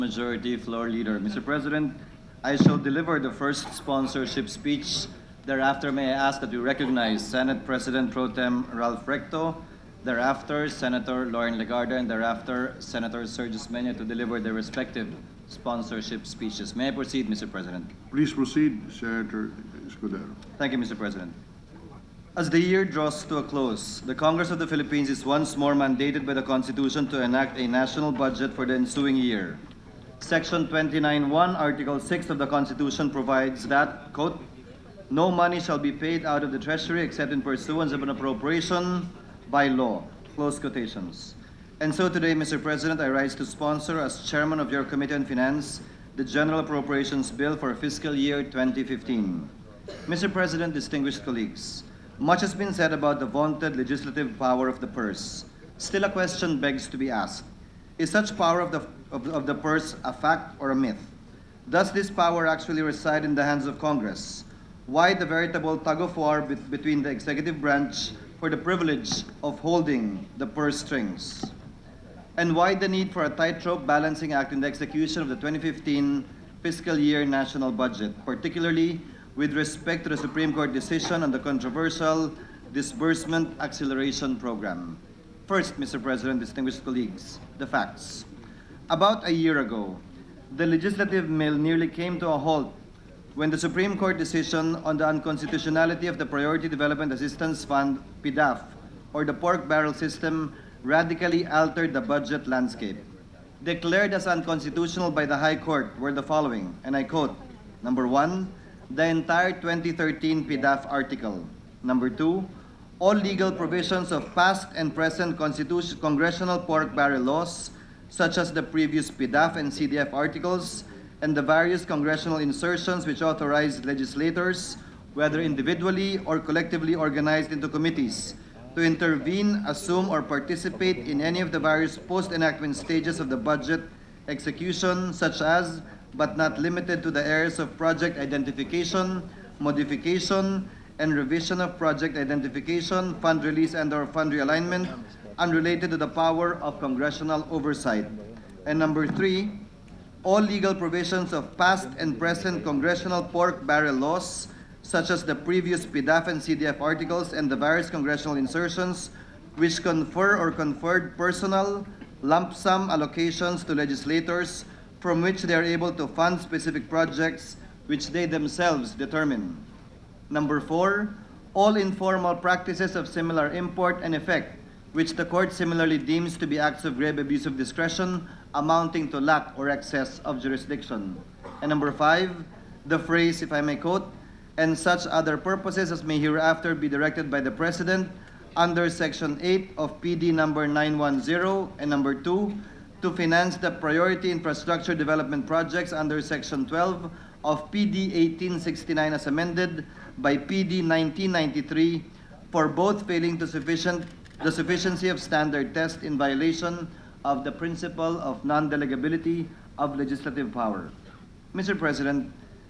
Majority Floor Leader. Mr. President, I shall deliver the first sponsorship speech. Thereafter, may I ask that we recognize Senate President Pro Tem Ralph Recto, thereafter Senator Lauren Legarda, and thereafter Senator Sergius Mena to deliver their respective sponsorship speeches. May I proceed, Mr. President? Please proceed, Senator ESCUDERO. Thank you, Mr. President. As the year draws to a close, the Congress of the Philippines is once more mandated by the Constitution to enact a national budget for the ensuing year. Section 29(1), Article 6 of the Constitution provides that, quote, "No money shall be paid out of the Treasury except in pursuance of an appropriation by law," close quotations. And so today, Mr. President, I rise to sponsor, as Chairman of your Committee on Finance, the General Appropriations Bill for fiscal year 2015. Mr. President, distinguished colleagues, much has been said about the vaunted legislative power of the purse. Still, a question begs to be asked. Is such power of the purse a fact or a myth? Does this power actually reside in the hands of Congress? Why the veritable tug-of-war between the executive branch for the privilege of holding the purse strings? And why the need for a tightrope balancing act in the execution of the 2015 fiscal year national budget, particularly with respect to the Supreme Court decision on the controversial disbursement acceleration program? First, Mr. President, distinguished colleagues, the facts. About a year ago, the legislative mill nearly came to a halt when the Supreme Court decision on the unconstitutionality of the Priority Development Assistance Fund, PDAF, or the pork barrel system, radically altered the budget landscape. Declared as unconstitutional by the High Court were the following, and I quote, number 1, the entire 2013 PDAF article. Number 2, all legal provisions of past and present congressional pork barrel laws, such as the previous PDAF and CDF articles, and the various congressional insertions which authorize legislators, whether individually or collectively organized into committees, to intervene, assume, or participate in any of the various post-enactment stages of the budget execution, such as, but not limited to, the areas of project identification, modification, and revision of project identification, fund release and/or fund realignment, unrelated to the power of congressional oversight. And number 3, all legal provisions of past and present congressional pork barrel laws, such as the previous PDAF and CDF articles and the various congressional insertions, which confer or conferred personal lump sum allocations to legislators from which they are able to fund specific projects which they themselves determine. Number 4, all informal practices of similar import and effect, which the court similarly deems to be acts of grave abuse of discretion amounting to lack or excess of jurisdiction. And number 5, the phrase, if I may quote, "and such other purposes as may hereafter be directed by the President" under Section 8 of PD number 910, and number 2, to finance the priority infrastructure development projects under Section 12 of PD 1869 as amended by PD 1993 for both failing to the sufficiency of standard test in violation of the principle of non-delegability of legislative power. Mr. President,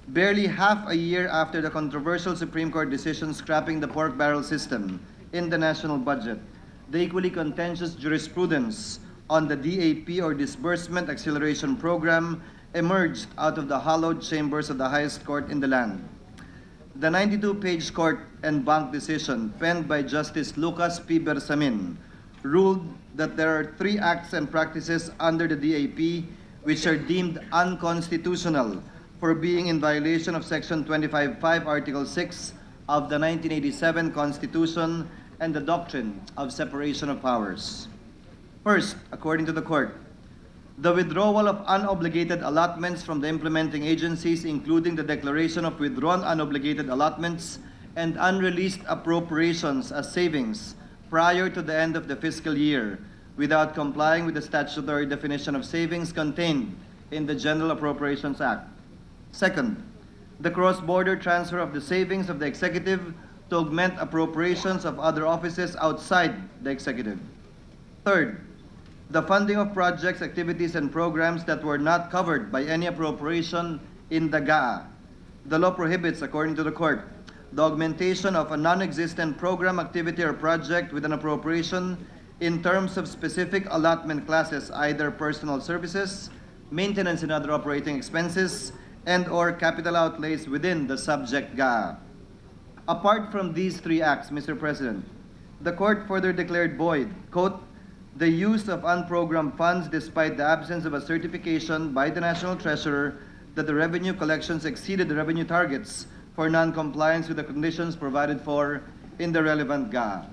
barely half a year after the controversial Supreme Court decision scrapping the pork barrel system in the national budget, the equally contentious jurisprudence on the DAP or Disbursement Acceleration Program emerged out of the hallowed chambers of the highest court in the land. The 92-page court en banc decision penned by Justice Lucas P. Bersamin ruled that there are 3 acts and practices under the DAP which are deemed unconstitutional for being in violation of Section 25(5), Article 6 of the 1987 Constitution and the doctrine of separation of powers. First, according to the court, the withdrawal of unobligated allotments from the implementing agencies, including the declaration of withdrawn unobligated allotments and unreleased appropriations as savings prior to the end of the fiscal year, without complying with the statutory definition of savings contained in the General Appropriations Act. Second, the cross-border transfer of the savings of the executive to augment appropriations of other offices outside the executive. Third, the funding of projects, activities, and programs that were not covered by any appropriation in the GAA. The law prohibits, according to the court, the augmentation of a non-existent program, activity, or project with an appropriation in terms of specific allotment classes, either personal services, maintenance and other operating expenses, and/or capital outlays within the subject GAA. Apart from these three acts, Mr. President, the court further declared void, quote, the use of unprogrammed funds despite the absence of a certification by the National Treasurer that the revenue collections exceeded the revenue targets for non-compliance with the conditions provided for in the relevant GAA.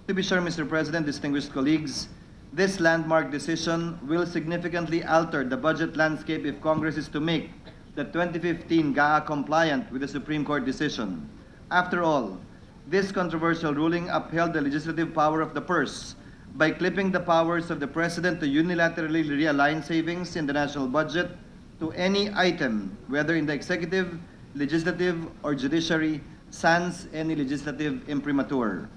To be sure, Mr. President, distinguished colleagues, this landmark decision will significantly alter the budget landscape if Congress is to make the 2015 GAA compliant with the Supreme Court decision. After all, this controversial ruling upheld the legislative power of the purse by clipping the powers of the President to unilaterally realign savings in the national budget to any item, whether in the executive, legislative, or judiciary, sans any legislative imprimatur.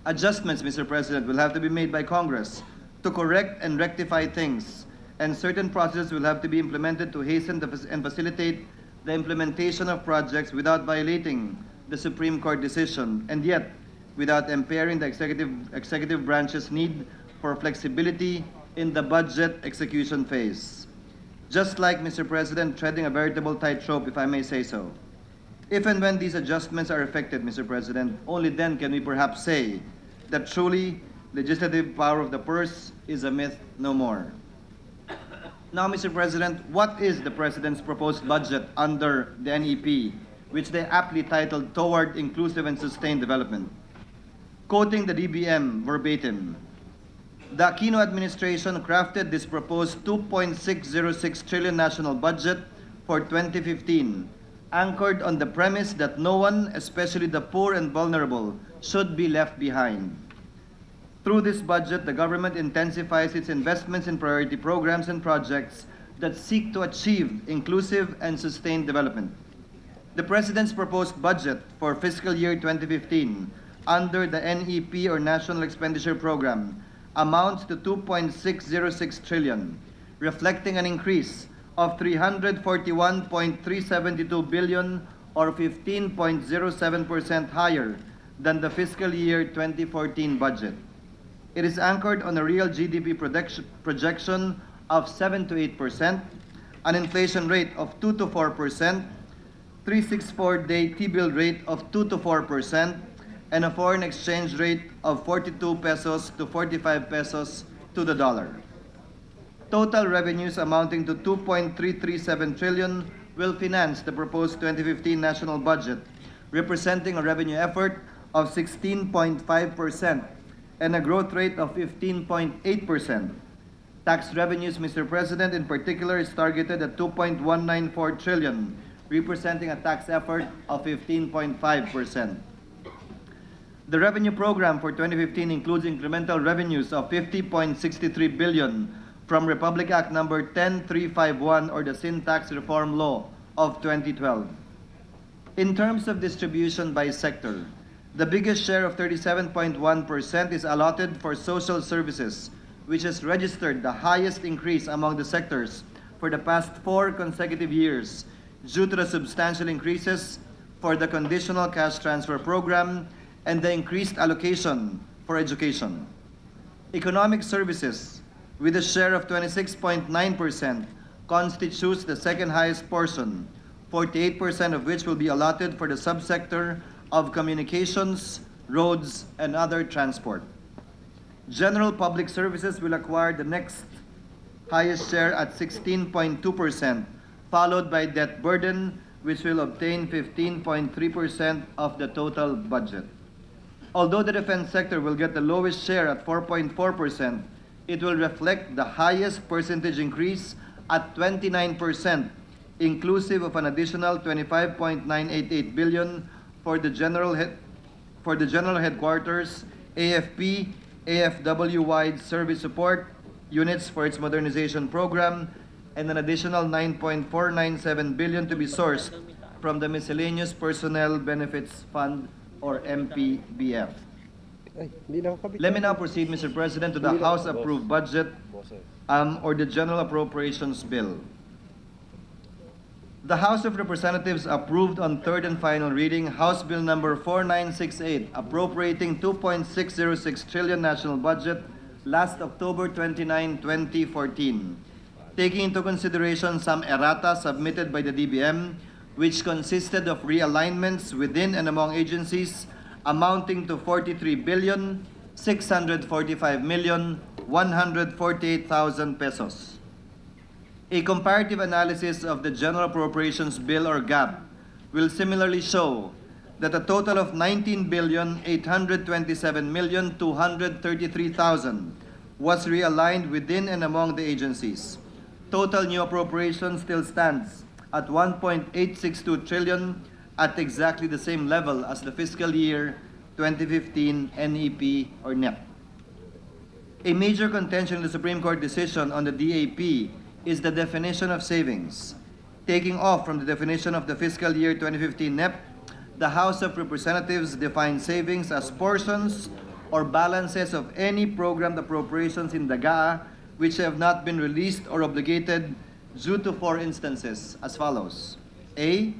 Adjustments, Mr. President, will have to be made by Congress to correct and rectify things, and certain processes will have to be implemented to hasten and facilitate the implementation of projects without violating the Supreme Court decision, and yet without impairing the executive branch's need for flexibility in the budget execution phase. Just like, Mr. President, treading a veritable tightrope, if I may say so. If and when these adjustments are effected, Mr. President, only then can we perhaps say that truly legislative power of the purse is a myth no more. Now, Mr. President, what is the President's proposed budget under the NEP, which they aptly titled Toward Inclusive and Sustained Development? Quoting the DBM verbatim, the Aquino administration crafted this proposed 2.606 trillion national budget for 2015, anchored on the premise that no one, especially the poor and vulnerable, should be left behind. Through this budget, the government intensifies its investments in priority programs and projects that seek to achieve inclusive and sustained development. The President's proposed budget for fiscal year 2015 under the NEP or National Expenditure Program amounts to 2.606 trillion, reflecting an increase of 341.372 billion or 15.07% higher than the fiscal year 2014 budget. It is anchored on a real GDP projection of 7 to 8%, an inflation rate of 2 to 4%, 364-day T-bill rate of 2 to 4%, and a foreign exchange rate of 42 pesos to 45 pesos to the dollar. Total revenues amounting to 2.337 trillion will finance the proposed 2015 national budget, representing a revenue effort of 16.5% and a growth rate of 15.8%. Tax revenues, Mr. President, in particular, is targeted at 2.194 trillion, representing a tax effort of 15.5%. The revenue program for 2015 includes incremental revenues of 50.63 billion from Republic Act number 10351 or the Sin Tax Reform Law of 2012. In terms of distribution by sector, the biggest share of 37.1% is allotted for social services, which has registered the highest increase among the sectors for the past 4 consecutive years due to the substantial increases for the Conditional Cash Transfer Program and the increased allocation for education. Economic services, with a share of 26.9%, constitutes the second highest portion, 48% of which will be allotted for the subsector of communications, roads, and other transport. General public services will acquire the next highest share at 16.2%, followed by debt burden, which will obtain 15.3% of the total budget. Although the defense sector will get the lowest share at 4.4%, it will reflect the highest percentage increase at 29%, inclusive of an additional 25.988 billion for the general headquarters, AFP, AFW-wide service support units for its modernization program, and an additional 9.497 billion to be sourced from the Miscellaneous Personnel Benefits Fund or MPBF. Let me now proceed, Mr. President, to the House-approved budget or the General Appropriations Bill. The House of Representatives approved on third and final reading House Bill number 4968, appropriating 2.606 trillion national budget last October 29, 2014. taking into consideration some errata submitted by the DBM, which consisted of realignments within and among agencies amounting to 43,645,148,000 pesos. A comparative analysis of the General Appropriations Bill or GAB will similarly show that a total of 19,827,233,000 was realigned within and among the agencies. Total new appropriation still stands at 1.862 trillion at exactly the same level as the fiscal year 2015 NEP or NEP. A major contention in the Supreme Court decision on the DAP is the definition of savings. Taking off from the definition of the fiscal year 2015 NEP, the House of Representatives defines savings as portions or balances of any programmed appropriations in the GAA which have not been released or obligated due to four instances as follows. A.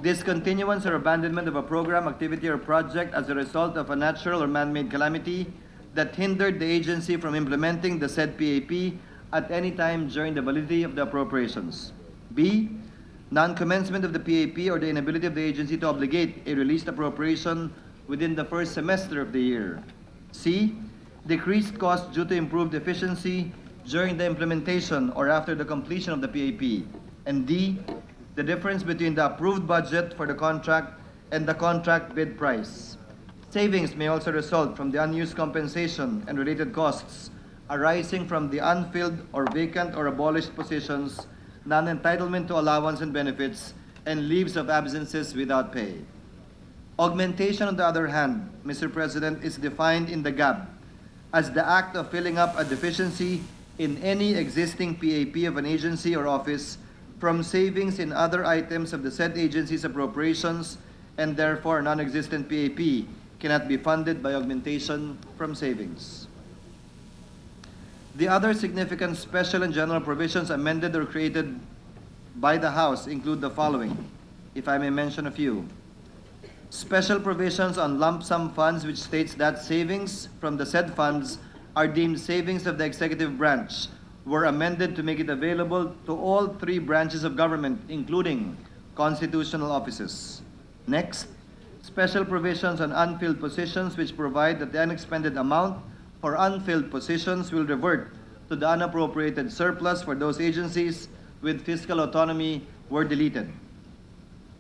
Discontinuance or abandonment of a program, activity, or project as a result of a natural or man-made calamity that hindered the agency from implementing the said PAP at any time during the validity of the appropriations. B. Non-commencement of the PAP or the inability of the agency to obligate a released appropriation within the first semester of the year. C. Decreased costs due to improved efficiency during the implementation or after the completion of the PAP. And D. The difference between the approved budget for the contract and the contract bid price. Savings may also result from the unused compensation and related costs arising from the unfilled or vacant or abolished positions, non-entitlement to allowance and benefits, and leaves of absences without pay. Augmentation, on the other hand, Mr. President, is defined in the GAB as the act of filling up a deficiency in any existing PAP of an agency or office from savings in other items of the said agency's appropriations, and therefore non-existent PAP cannot be funded by augmentation from savings. The other significant special and general provisions amended or created by the House include the following, if I may mention a few. Special provisions on lump sum funds, which states that savings from the said funds are deemed savings of the executive branch, were amended to make it available to all three branches of government, including constitutional offices. Next, special provisions on unfilled positions, which provide that the unexpended amount for unfilled positions will revert to the unappropriated surplus for those agencies with fiscal autonomy, were deleted.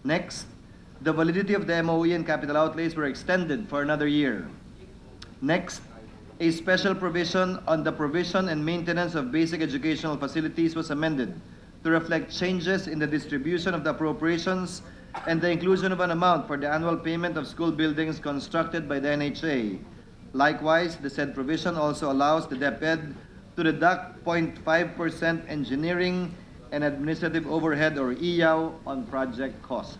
Next, the validity of the MOE and capital outlays were extended for another year. Next, a special provision on the provision and maintenance of basic educational facilities was amended to reflect changes in the distribution of the appropriations and the inclusion of an amount for the annual payment of school buildings constructed by the NHA. Likewise, the said provision also allows the DepEd to deduct 0.5% engineering and administrative overhead or EAW on project cost.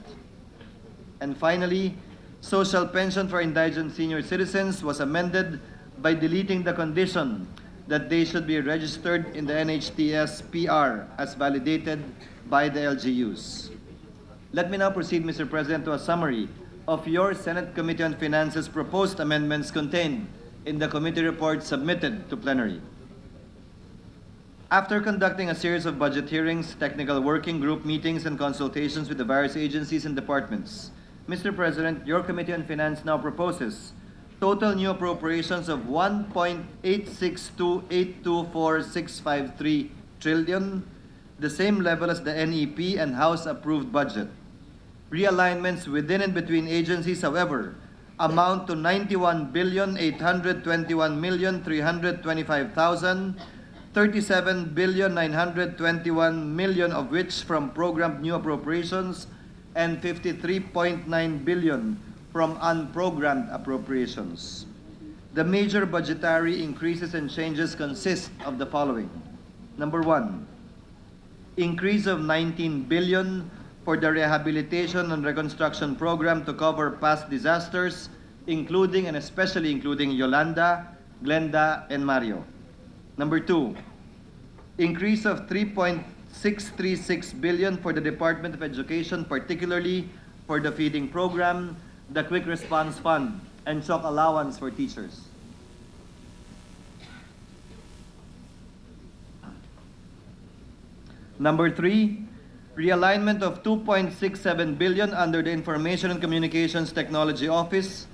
And finally, social pension for indigent senior citizens was amended by deleting the condition that they should be registered in the NHTS PR as validated by the LGUs. Let me now proceed, Mr. President, to a summary of your Senate Committee on Finance's proposed amendments contained in the committee report submitted to plenary. After conducting a series of budget hearings, technical working group meetings, and consultations with the various agencies and departments, Mr. President, your Committee on Finance now proposes total new appropriations of 1.862824653 trillion, the same level as the NEP and House-approved budget. Realignments within and between agencies, however, amount to 91,821,325,000, 37,921,000,000 of which from programmed new appropriations, and 53.9 billion from unprogrammed appropriations. The major budgetary increases and changes consist of the following. Number one, increase of 19 billion for the rehabilitation and reconstruction program to cover past disasters, including and especially including Yolanda, Glenda, and Mario. Number two, increase of 3.636 billion for the Department of Education, particularly for the feeding program, the Quick Response Fund, and shock allowance for teachers. Number 3, realignment of 2.67 billion under the Information and Communications Technology Office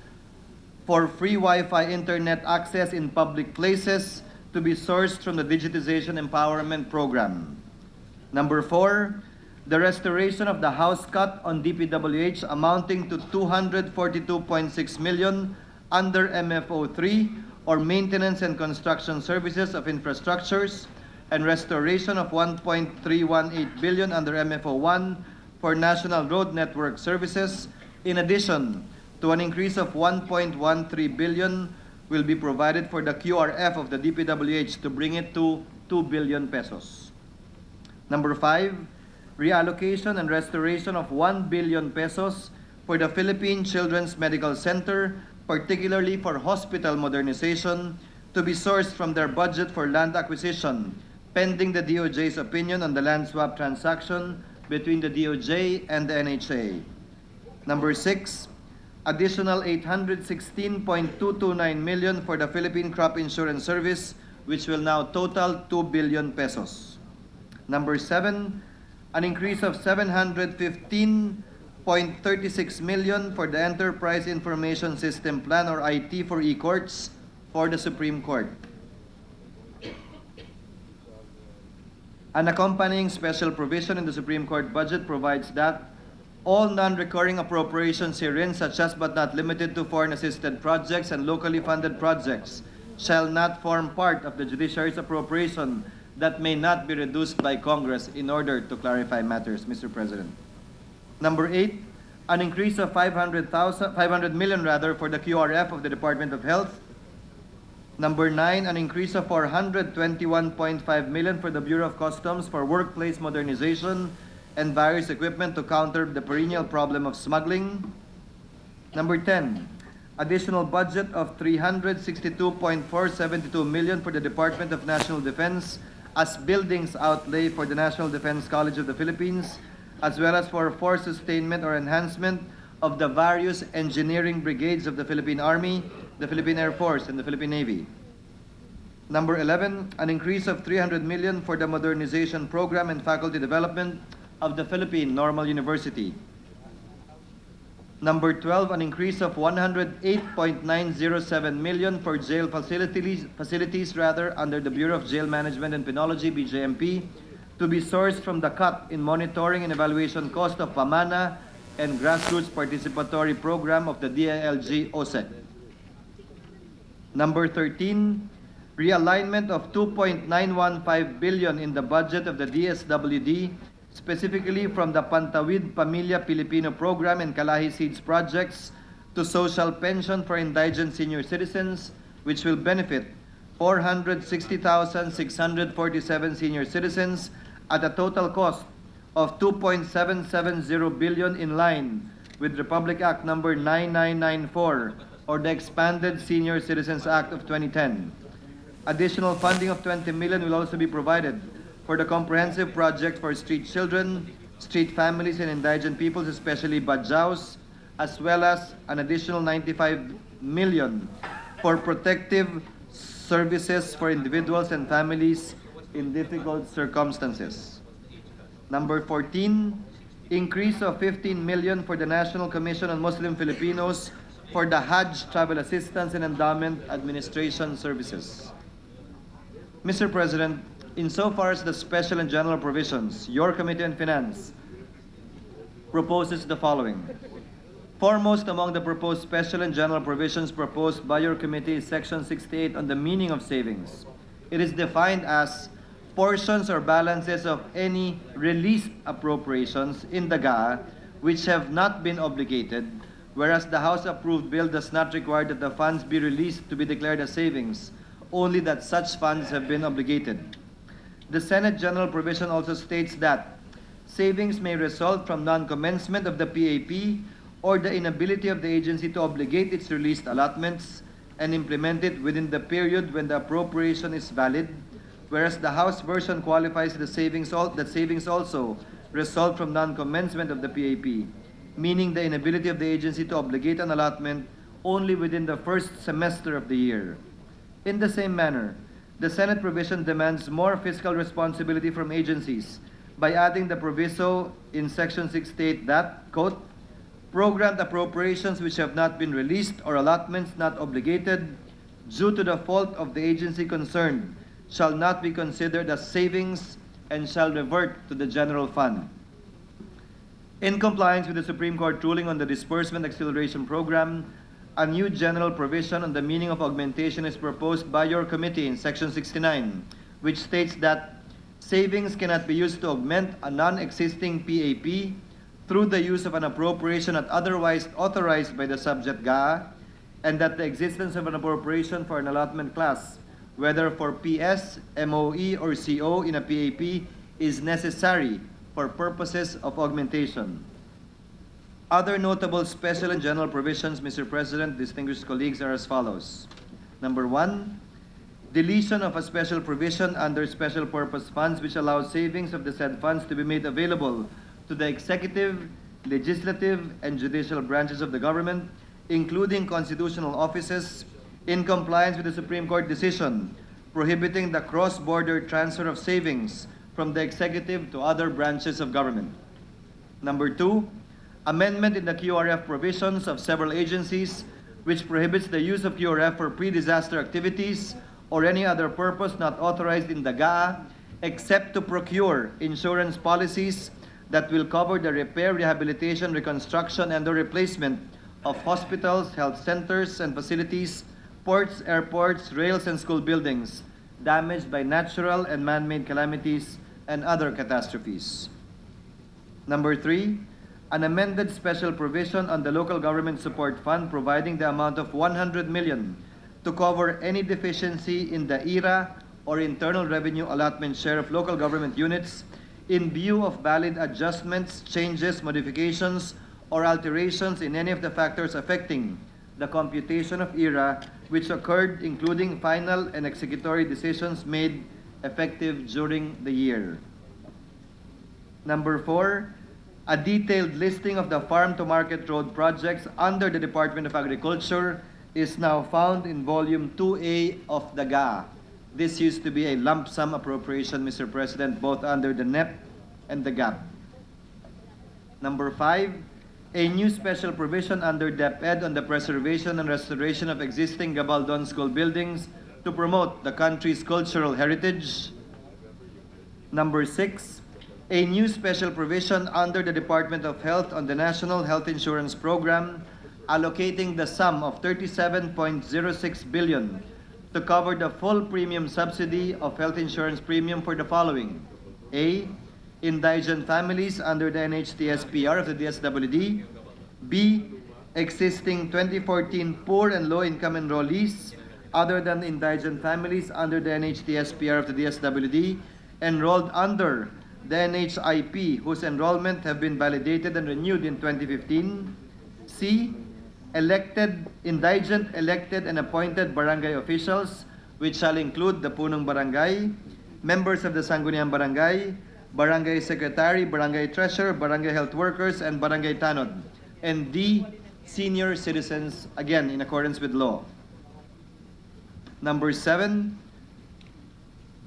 for free Wi-Fi internet access in public places to be sourced from the Digitization Empowerment Program. Number 4, the restoration of the house cut on DPWH amounting to 242.6 million under MFO3 or Maintenance and Construction Services of Infrastructures, and restoration of 1.318 billion under MFO1 for National Road Network Services, in addition to an increase of 1.13 billion will be provided for the QRF of the DPWH to bring it to 2 billion pesos. Number 5, reallocation and restoration of 1 billion pesos for the Philippine Children's Medical Center, particularly for hospital modernization, to be sourced from their budget for land acquisition, pending the DOJ's opinion on the land swap transaction between the DOJ and the NHA. Number 6, additional 816.229 million for the Philippine Crop Insurance Service, which will now total 2 billion pesos. Number 7, an increase of 715.36 million for the Enterprise Information System Plan or IT for e-courts for the Supreme Court. An accompanying special provision in the Supreme Court budget provides that all non-recurring appropriations herein, such as but not limited to foreign-assisted projects and locally funded projects, shall not form part of the judiciary's appropriation that may not be reduced by Congress in order to clarify matters, Mr. President. Number 8, an increase of 500 million for the QRF of the Department of Health. Number 9, an increase of 421.5 million for the Bureau of Customs for workplace modernization and various equipment to counter the perennial problem of smuggling. Number 10, additional budget of 362.472 million for the Department of National Defense as buildings outlay for the National Defense College of the Philippines, as well as for force sustainment or enhancement of the various engineering brigades of the Philippine Army, the Philippine Air Force, and the Philippine Navy. Number 11, an increase of 300 million for the modernization program and faculty development of the Philippine Normal University. Number 12, an increase of 108.907 million for jail facilities under the Bureau of Jail Management and Penology, BJMP, to be sourced from the cut in monitoring and evaluation cost of Pamana and Grassroots Participatory Program of the DILG OSEC. Number 13, realignment of 2.915 billion in the budget of the DSWD, specifically from the Pantawid Pamilya Pilipino Program and Kalahi Seeds projects to social pension for indigent senior citizens, which will benefit 460,647 senior citizens at a total cost of 2.770 billion, in line with Republic Act number 9994 or the Expanded Senior Citizens Act of 2010. Additional funding of 20 million will also be provided for the comprehensive project for street children, street families, and indigent peoples, especially Badjaos, as well as an additional 95 million for protective services for individuals and families in difficult circumstances. Number 14, increase of 15 million for the National Commission on Muslim Filipinos for the Hajj Travel Assistance and Endowment Administration Services. Mr. President, insofar as the special and general provisions, your Committee on Finance proposes the following. Foremost among the proposed special and general provisions proposed by your committee is Section 68 on the meaning of savings. It is defined as portions or balances of any released appropriations in the GAA which have not been obligated, whereas the House-approved bill does not require that the funds be released to be declared as savings, only that such funds have been obligated. The Senate General Provision also states that savings may result from non-commencement of the PAP or the inability of the agency to obligate its released allotments and implement it within the period when the appropriation is valid, whereas the House version qualifies that savings also result from non-commencement of the PAP, meaning the inability of the agency to obligate an allotment only within the first semester of the year. In the same manner, the Senate provision demands more fiscal responsibility from agencies by adding the proviso in Section 68 that, quote, programmed appropriations which have not been released or allotments not obligated due to the fault of the agency concerned shall not be considered as savings and shall revert to the general fund. In compliance with the Supreme Court ruling on the Disbursement Acceleration Program, a new general provision on the meaning of augmentation is proposed by your committee in Section 69, which states that savings cannot be used to augment a non-existing PAP through the use of an appropriation not otherwise authorized by the subject GAA, and that the existence of an appropriation for an allotment class, whether for PS, MOE, or CO in a PAP, is necessary for purposes of augmentation. Other notable special and general provisions, Mr. President, distinguished colleagues, are as follows. Number one, deletion of a special provision under special purpose funds which allows savings of the said funds to be made available to the executive, legislative, and judicial branches of the government, including constitutional offices, in compliance with the Supreme Court decision prohibiting the cross-border transfer of savings from the executive to other branches of government. Number two, amendment in the QRF provisions of several agencies which prohibits the use of QRF for pre-disaster activities or any other purpose not authorized in the GAA except to procure insurance policies that will cover the repair, rehabilitation, reconstruction, and the replacement of hospitals, health centers, and facilities, ports, airports, rails, and school buildings damaged by natural and man-made calamities and other catastrophes. Number three, an amended special provision on the Local Government Support Fund providing the amount of 100 million to cover any deficiency in the ERA or Internal Revenue Allotment share of local government units in view of valid adjustments, changes, modifications, or alterations in any of the factors affecting the computation of ERA which occurred, including final and executory decisions made effective during the year. Number four, a detailed listing of the farm-to-market road projects under the Department of Agriculture is now found in Volume 2A of the GAA. This used to be a lump sum appropriation, Mr. President, both under the NEP and the GAP. Number five, a new special provision under DepEd on the preservation and restoration of existing Gabaldon school buildings to promote the country's cultural heritage. Number six, a new special provision under the Department of Health on the National Health Insurance Program allocating the sum of 37.06 billion to cover the full premium subsidy of health insurance premium for the following: A, indigent families under the NHTSPR of the DSWD; B, existing 2014 poor and low-income enrollees other than indigent families under the NHTSPR of the DSWD enrolled under the NHIP whose enrollment have been validated and renewed in 2015; C, indigent elected and appointed barangay officials, which shall include the punong barangay, members of the Sangguniang Barangay, barangay secretary, barangay treasurer, barangay health workers, and barangay tanod; and D, senior citizens, again in accordance with law. Number seven,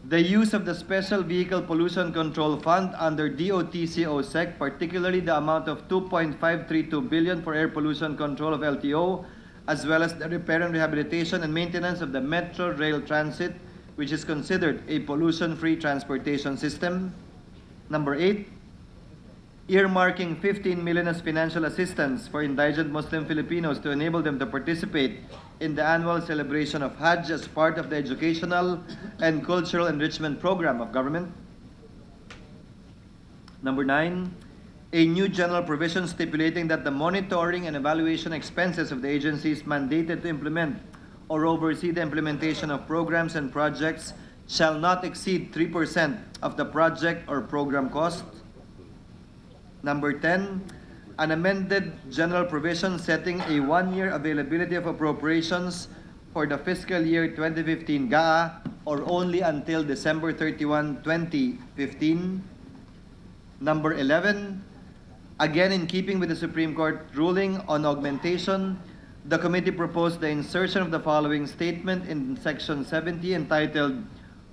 the use of the Special Vehicle Pollution Control Fund under DOTC-OSEC, particularly the amount of 2.532 billion for air pollution control of LTO, as well as the repair and rehabilitation and maintenance of the Metro Rail Transit, which is considered a pollution-free transportation system. Number eight, earmarking 15 million as financial assistance for indigent Muslim Filipinos to enable them to participate in the annual celebration of Hajj as part of the educational and cultural enrichment program of government. Number nine, a new general provision stipulating that the monitoring and evaluation expenses of the agencies mandated to implement or oversee the implementation of programs and projects shall not exceed 3% of the project or program cost. Number 10, an amended general provision setting a one-year availability of appropriations for the fiscal year 2015 GAA or only until December 31, 2015. Number 11, again in keeping with the Supreme Court ruling on augmentation, the committee proposed the insertion of the following statement in Section 70 entitled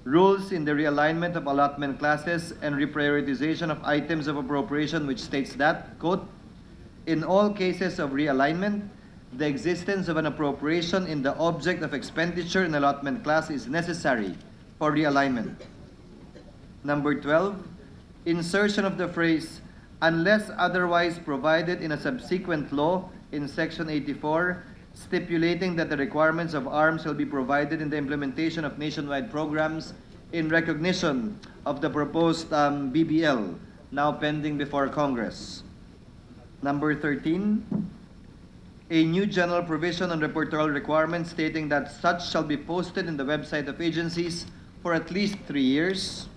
rules in the realignment of allotment classes and reprioritization of items of appropriation, which states that, quote, in all cases of realignment, the existence of an appropriation in the object of expenditure in allotment class is necessary for realignment. Number 12, insertion of the phrase, unless otherwise provided in a subsequent law in Section 84, stipulating that the requirements of arms shall be provided in the implementation of nationwide programs in recognition of the proposed BBL, now pending before Congress. Number 13, a new general provision on reportorial requirements stating that such shall be posted in the website of agencies for at least 3 years.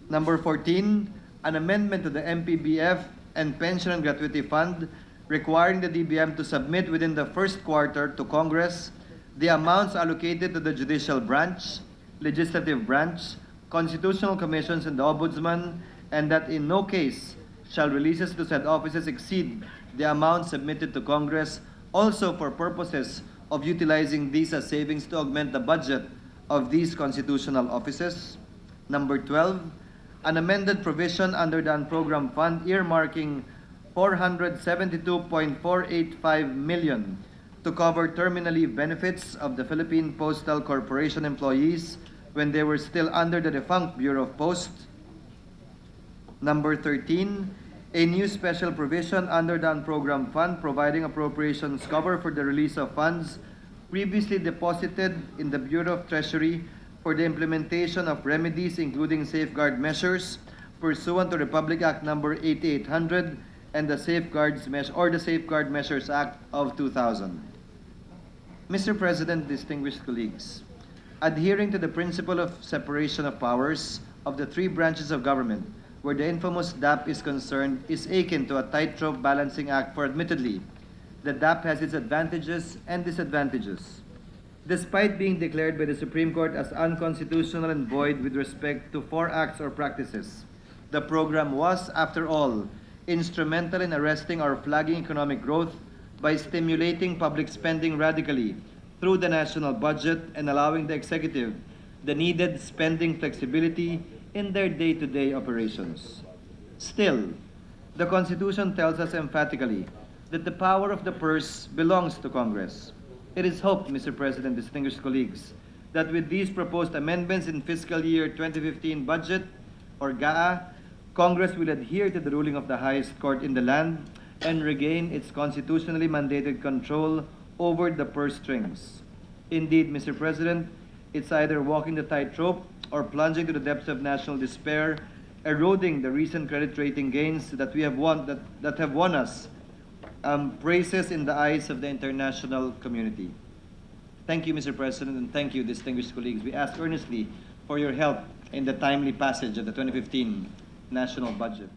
Number 14, an amendment to the MPBF and Pension and Gratuity Fund requiring the DBM to submit within the first quarter to Congress the amounts allocated to the judicial branch, legislative branch, constitutional commissions, and the Ombudsman, and that in no case shall releases to said offices exceed the amount submitted to Congress, also for purposes of utilizing these as savings to augment the budget of these constitutional offices. Number 12, an amended provision under the unprogrammed fund earmarking 472.485 million to cover terminal leave benefits of the Philippine Postal Corporation employees when they were still under the defunct Bureau of Posts. Number 13, a new special provision under the unprogrammed fund providing appropriations cover for the release of funds previously deposited in the Bureau of Treasury for the implementation of remedies including safeguard measures pursuant to Republic Act number 8800 and the Safeguard Measures Act of 2000. Mr. President, distinguished colleagues, adhering to the principle of separation of powers of the three branches of government, where the infamous DAP is concerned, is akin to a tightrope balancing act, for admittedly, the DAP has its advantages and disadvantages. Despite being declared by the Supreme Court as unconstitutional and void with respect to 4 acts or practices, the program was, after all, instrumental in arresting our flagging economic growth by stimulating public spending radically through the national budget and allowing the executive the needed spending flexibility in their day-to-day operations. Still, the Constitution tells us emphatically that the power of the purse belongs to Congress. It is hoped, Mr. President, distinguished colleagues, that with these proposed amendments in fiscal year 2015 budget, or GAA, Congress will adhere to the ruling of the highest court in the land and regain its constitutionally mandated control over the purse strings. Indeed, Mr. President, it's either walking the tightrope or plunging to the depths of national despair, eroding the recent credit rating gains that have won us praises in the eyes of the international community. Thank you, Mr. President, and thank you, distinguished colleagues. We ask earnestly for your help in the timely passage of the 2015 national budget.